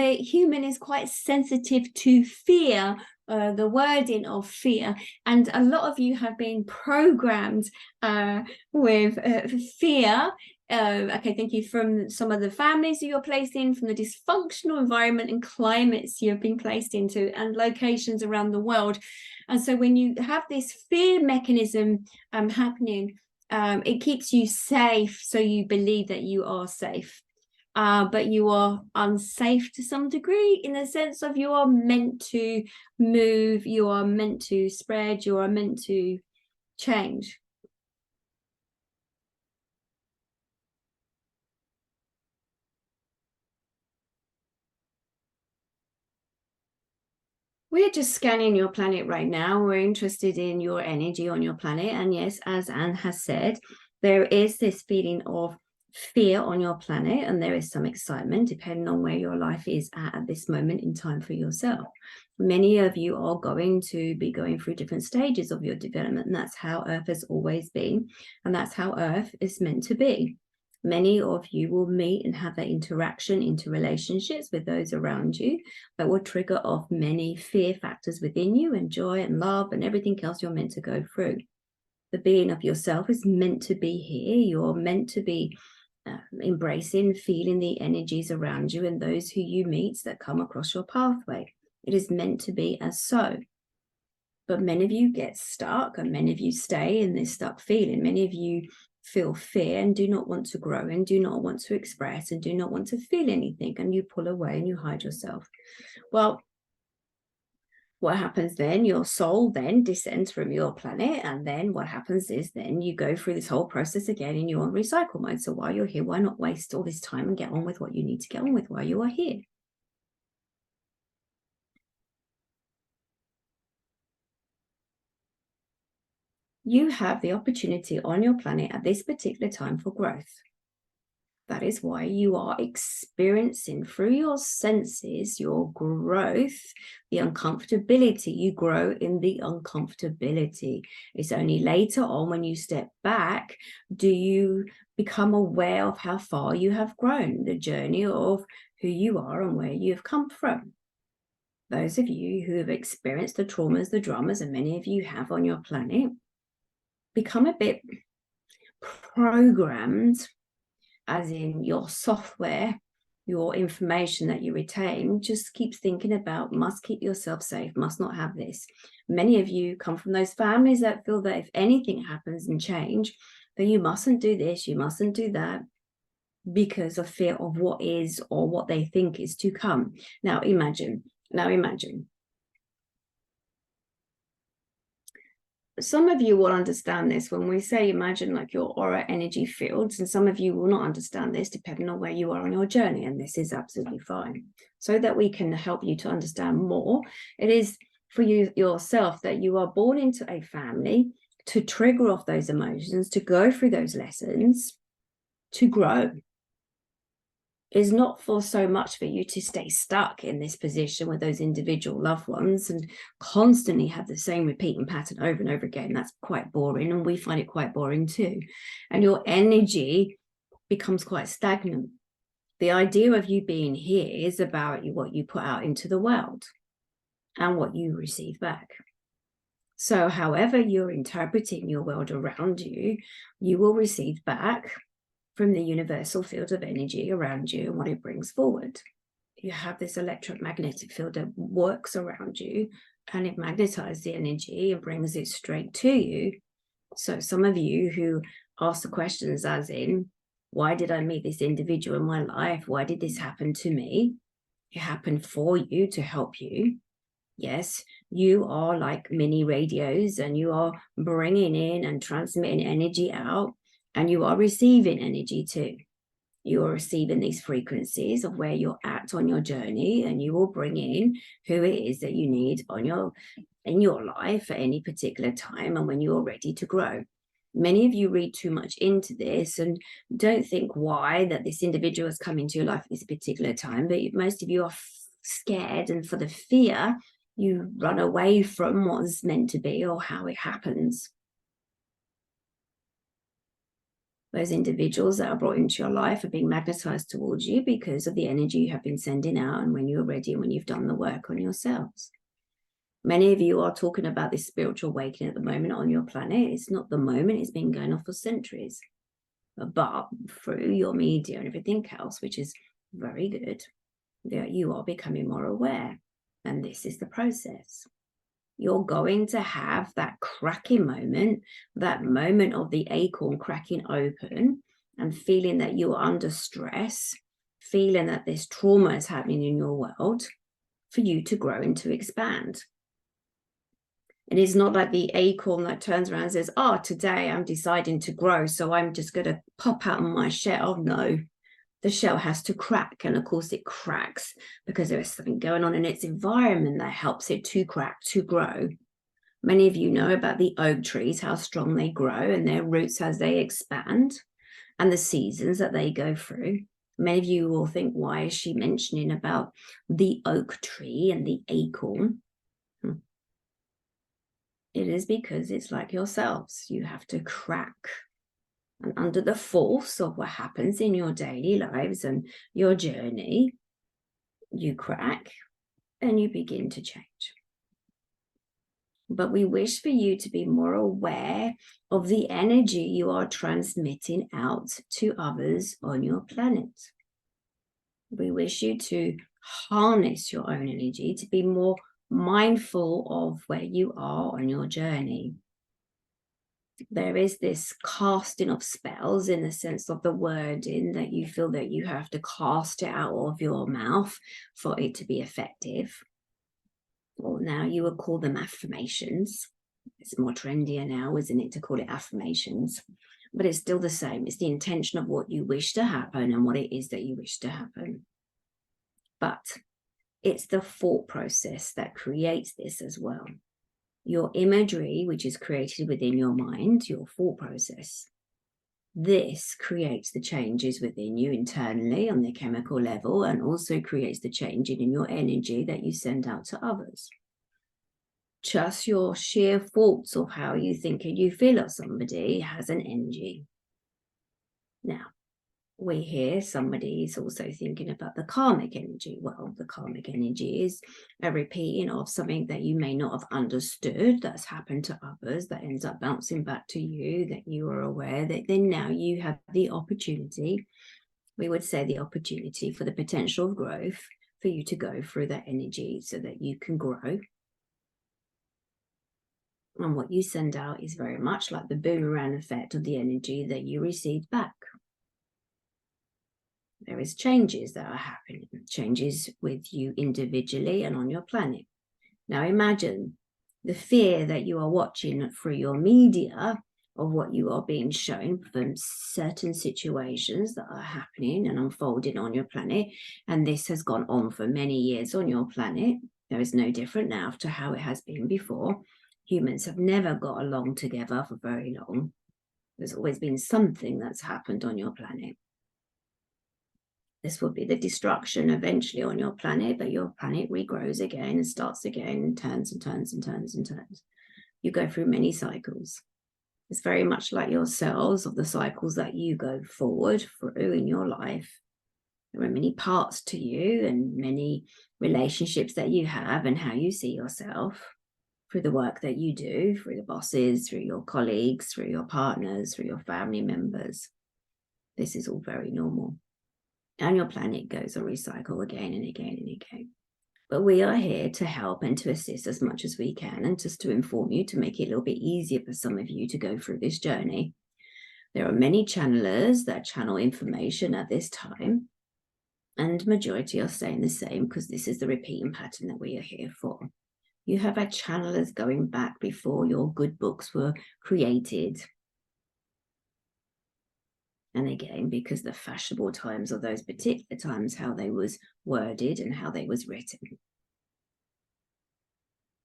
A human is quite sensitive to fear, the wording of fear, and a lot of you have been programmed with fear. Okay, thank you, from some of the families that you're placed in, from the dysfunctional environment and climates you've been placed into, and locations around the world. And so when you have this fear mechanism happening, it keeps you safe, so you believe that you are safe. But you are unsafe to some degree, in the sense of you are meant to move, you are meant to spread, you are meant to change. We're just scanning your planet right now. We're interested in your energy on your planet. And yes, as Anne has said, there is this feeling of fear on your planet, and there is some excitement depending on where your life is at this moment in time for yourself. Many of you are going to be going through different stages of your development, and that's how Earth has always been, and that's how Earth is meant to be. Many of you will meet and have that interaction, interrelationships with those around you, that will trigger off many fear factors within you, and joy and love and everything else you're meant to go through. The being of yourself is meant to be here. You're meant to be embracing, feeling the energies around you and those who you meet that come across your pathway. It is meant to be as so. But many of you get stuck, and many of you stay in this stuck feeling. Many of you feel fear and do not want to grow, and do not want to express, and do not want to feel anything, and you pull away and you hide yourself. Well, what happens then? Your soul then descends from your planet, and then what happens is then you go through this whole process again, and you're on recycle mode. So while you're here, why not waste all this time and get on with what you need to get on with while you are here? You have the opportunity on your planet at this particular time for growth. That is why you are experiencing through your senses your growth, the uncomfortability. You grow in the uncomfortability. It's only later on, when you step back, do you become aware of how far you have grown, the journey of who you are and where you have come from. Those of you who have experienced the traumas, the dramas, and many of you have on your planet, become a bit programmed, as in your software, your information that you retain just keeps thinking about, must keep yourself safe, must not have this. Many of you come from those families that feel that if anything happens and change, then you mustn't do this, you mustn't do that, because of fear of what is, or what they think is to come. Now imagine. Some of you will understand this when we say imagine, like your aura energy fields, and some of you will not understand this depending on where you are on your journey, and this is absolutely fine. So that we can help you to understand more, it is for you yourself that you are born into a family to trigger off those emotions, to go through those lessons, to grow. Is not for so much for you to stay stuck in this position with those individual loved ones and constantly have the same repeating pattern over and over again. That's quite boring, and we find it quite boring too. And your energy becomes quite stagnant. The idea of you being here is about what you put out into the world and what you receive back. So however you're interpreting your world around you, you will receive back from the universal field of energy around you and what it brings forward. You have this electromagnetic field that works around you, and it magnetizes the energy and brings it straight to you. So some of you who ask the questions as in, why did I meet this individual in my life? Why did this happen to me? It happened for you, to help you. Yes, you are like mini radios, and you are bringing in and transmitting energy out, and you are receiving energy too. You are receiving these frequencies of where you're at on your journey, and you will bring in who it is that you need in your life at any particular time, and when you're ready to grow. Many of you read too much into this and don't think why that this individual has come into your life at this particular time, but most of you are scared, and for the fear, you run away from what's meant to be or how it happens. Those individuals that are brought into your life are being magnetized towards you because of the energy you have been sending out, and when you're ready and when you've done the work on yourselves. Many of you are talking about this spiritual awakening at the moment on your planet. It's not the moment, it's been going on for centuries. But through your media and everything else, which is very good, that you are becoming more aware. And this is the process. You're going to have that cracking moment, that moment of the acorn cracking open and feeling that you're under stress, feeling that this trauma is happening in your world for you to grow and to expand. It is not like the acorn that turns around and says, oh, today I'm deciding to grow, so I'm just going to pop out of my shell. No, the shell has to crack. And of course it cracks because there is something going on in its environment that helps it to crack, to grow. Many of you know about the oak trees, how strong they grow and their roots as they expand and the seasons that they go through. Many of you will think, why is she mentioning about the oak tree and the acorn? It is because it's like yourselves. You have to crack. And under the force of what happens in your daily lives and your journey, you crack and you begin to change. But we wish for you to be more aware of the energy you are transmitting out to others on your planet. We wish you to harness your own energy, to be more mindful of where you are on your journey. There is this casting of spells in the sense of the wording that you feel that you have to cast it out of your mouth for it to be effective. Or now you would call them affirmations. It's more trendier now, isn't it, to call it affirmations? But it's still the same. It's the intention of what you wish to happen and what it is that you wish to happen. But it's the thought process that creates this as well. Your imagery, which is created within your mind, your thought process, this creates the changes within you internally on the chemical level, and also creates the change in your energy that you send out to others. Just your sheer thoughts of how you think and you feel of somebody has an energy. Now, we hear somebody is also thinking about the karmic energy. Well, the karmic energy is a repeating of something that you may not have understood that's happened to others, that ends up bouncing back to you, that you are aware that then now you have the opportunity, we would say the opportunity for the potential of growth, for you to go through that energy so that you can grow. And what you send out is very much like the boomerang effect of the energy that you receive back. There is changes that are happening, changes with you individually and on your planet. Now imagine the fear that you are watching through your media of what you are being shown from certain situations that are happening and unfolding on your planet. And this has gone on for many years on your planet. There is no different now to how it has been before. Humans have never got along together for very long. There's always been something that's happened on your planet. This will be the destruction eventually on your planet, but your planet regrows again and starts again and turns and turns and turns and turns. You go through many cycles. It's very much like your cells of the cycles that you go forward through in your life. There are many parts to you and many relationships that you have and how you see yourself through the work that you do, through the bosses, through your colleagues, through your partners, through your family members. This is all very normal. And your planet goes on recycle again and again and again. But we are here to help and to assist as much as we can, and just to inform you, to make it a little bit easier for some of you to go through this journey. There are many channelers that channel information at this time, and majority are staying the same because this is the repeating pattern that we are here for. You have had channelers going back before your good books were created. And again, because the fashionable times of those particular times, how they was worded and how they was written.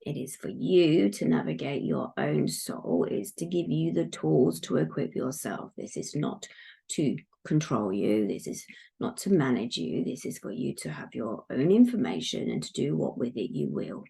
It is for you to navigate your own soul. It is to give you the tools to equip yourself. This is not to control you. This is not to manage you. This is for you to have your own information and to do what with it you will.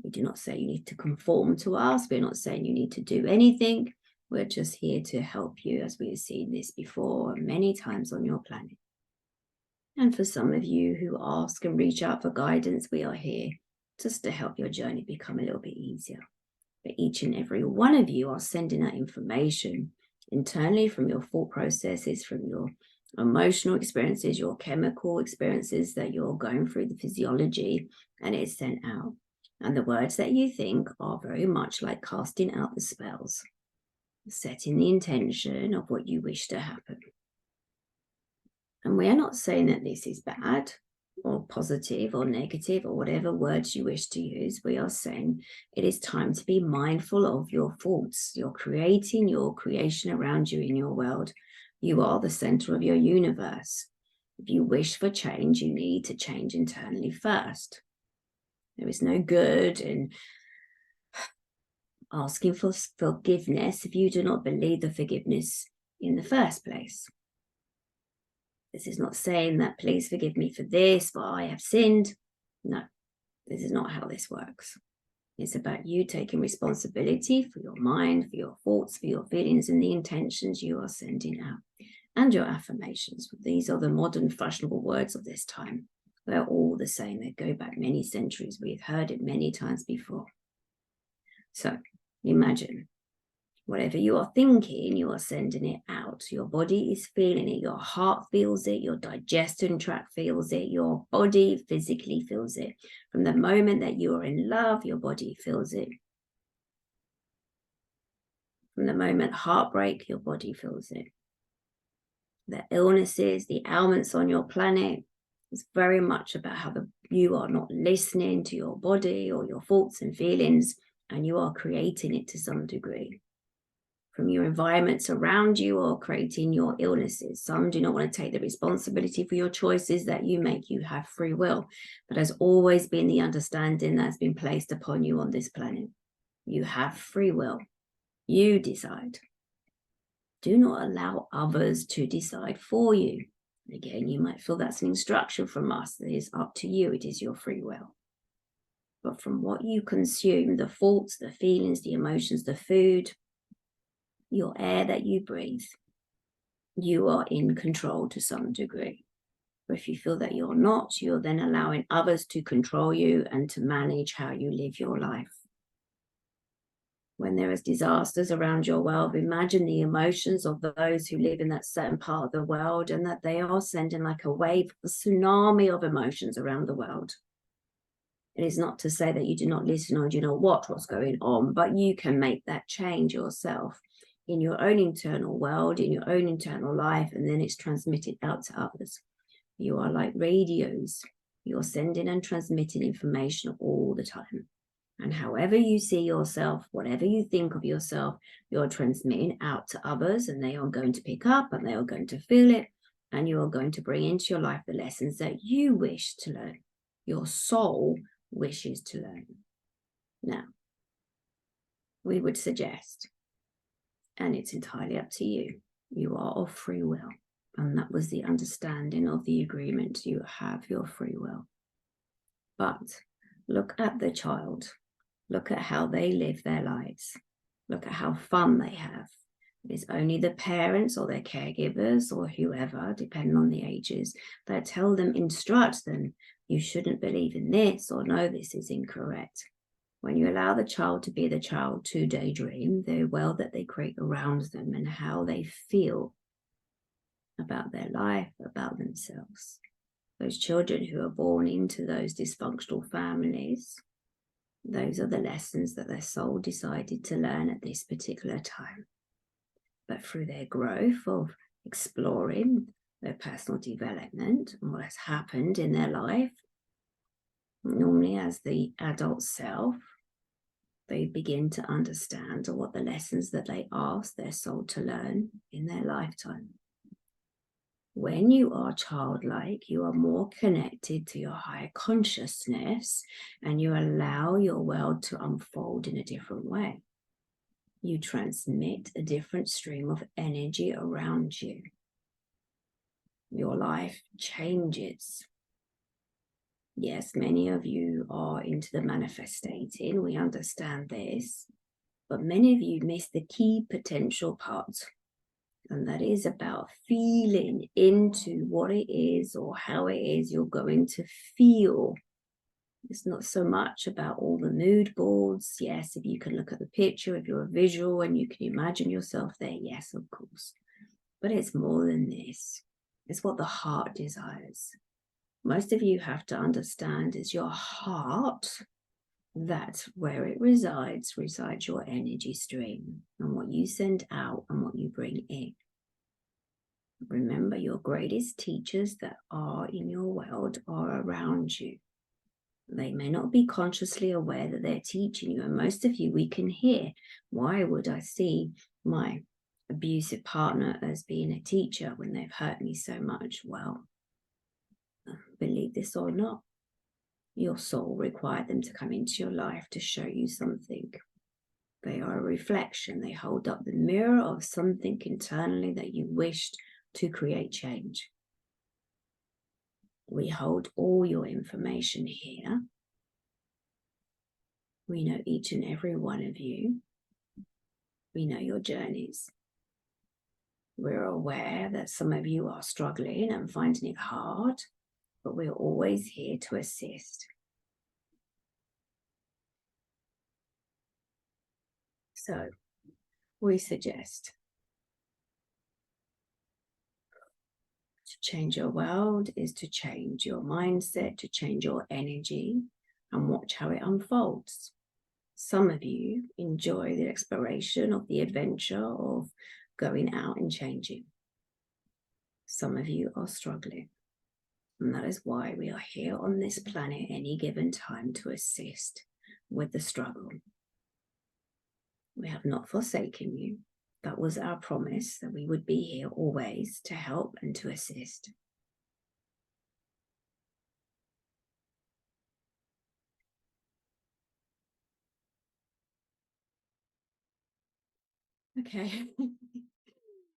We do not say you need to conform to us. We're not saying you need to do anything. We're just here to help you, as we've seen this before many times on your planet. And for some of you who ask and reach out for guidance, we are here just to help your journey become a little bit easier. But each and every one of you are sending out information internally from your thought processes, from your emotional experiences, your chemical experiences that you're going through, the physiology, and it's sent out. And the words that you think are very much like casting out the spells, setting the intention of what you wish to happen. And we are not saying that this is bad or positive or negative or whatever words you wish to use. We are saying it is time to be mindful of your thoughts. You're creating your creation around you in your world. You are the center of your universe. If you wish for change, you need to change internally first. There is no good in asking for forgiveness if you do not believe the forgiveness in the first place. This is not saying that please forgive me for this, for I have sinned. No, this is not how this works. It's about you taking responsibility for your mind, for your thoughts, for your feelings, and the intentions you are sending out, and your affirmations. These are the modern fashionable words of this time. They're all the same. They go back many centuries. We've heard it many times before. So imagine whatever you are thinking, you are sending it out. Your body is feeling it. Your heart feels it. Your digestion tract feels it. Your body physically feels it. From the moment that you are in love, your body feels it. From the moment heartbreak, your body feels it. The illnesses, the ailments on your planet, it's very much about how you are not listening to your body or your thoughts and feelings, and you are creating it to some degree. From your environments around you or creating your illnesses. Some do not want to take the responsibility for your choices that you make. You have free will, but has always been the understanding that's been placed upon you on this planet. You have free will. You decide. Do not allow others to decide for you. Again, you might feel that's an instruction from us. It is up to you. It is your free will. But from what you consume, the thoughts, the feelings, the emotions, the food, your air that you breathe, you are in control to some degree. But if you feel that you're not, you're then allowing others to control you and to manage how you live your life. When there is disasters around your world, imagine the emotions of those who live in that certain part of the world, and that they are sending like a wave, a tsunami of emotions around the world. It is not to say that you do not listen or do not watch what's going on, but you can make that change yourself in your own internal world, in your own internal life, and then it's transmitted out to others. You are like radios. You're sending and transmitting information all the time. And however you see yourself, whatever you think of yourself, you're transmitting out to others, and they are going to pick up and they are going to feel it, and you are going to bring into your life the lessons that you wish to learn. Your soul wishes to learn. Now, we would suggest, and it's entirely up to you, you are of free will. And that was the understanding of the agreement. You have your free will. But look at the child. Look at how they live their lives. Look at how fun they have. It's only the parents or their caregivers or whoever, depending on the ages, that tell them, instruct them, you shouldn't believe in this, or no, this is incorrect. When you allow the child to be the child to daydream, the world that they create around them and how they feel about their life, about themselves. Those children who are born into those dysfunctional families, those are the lessons that their soul decided to learn at this particular time. But through their growth of exploring their personal development and what has happened in their life, normally as the adult self, they begin to understand what the lessons that they asked their soul to learn in their lifetime. When you are childlike, you are more connected to your higher consciousness, and you allow your world to unfold in a different way. You transmit a different stream of energy around you. Your life changes. Yes, many of you are into the manifestating. We understand this. But many of you miss the key potential part, and that is about feeling into what it is or how it is you're going to feel. It's not so much about all the mood boards. Yes, if you can look at the picture, if you're a visual and you can imagine yourself there, yes, of course. But it's more than this. It's what the heart desires. Most of you have to understand is your heart, that's where it resides your energy stream, and what you send out and what you bring in. Remember, your greatest teachers that are in your world are around you. They may not be consciously aware that they're teaching you. And most of you, we can hear, why would I see my abusive partner as being a teacher when they've hurt me so much? Well, believe this or not, your soul required them to come into your life to show you something. They are a reflection. They hold up the mirror of something internally that you wished to create change. We hold all your information here. We know each and every one of you. We know your journeys. We're aware that some of you are struggling and finding it hard, but we're always here to assist. So we suggest to change your world is to change your mindset, to change your energy, and watch how it unfolds. Some of you enjoy the exploration of the adventure of going out and changing. Some of you are struggling. And that is why we are here on this planet any given time to assist with the struggle. We have not forsaken you. That was our promise, that we would be here always to help and to assist. Okay.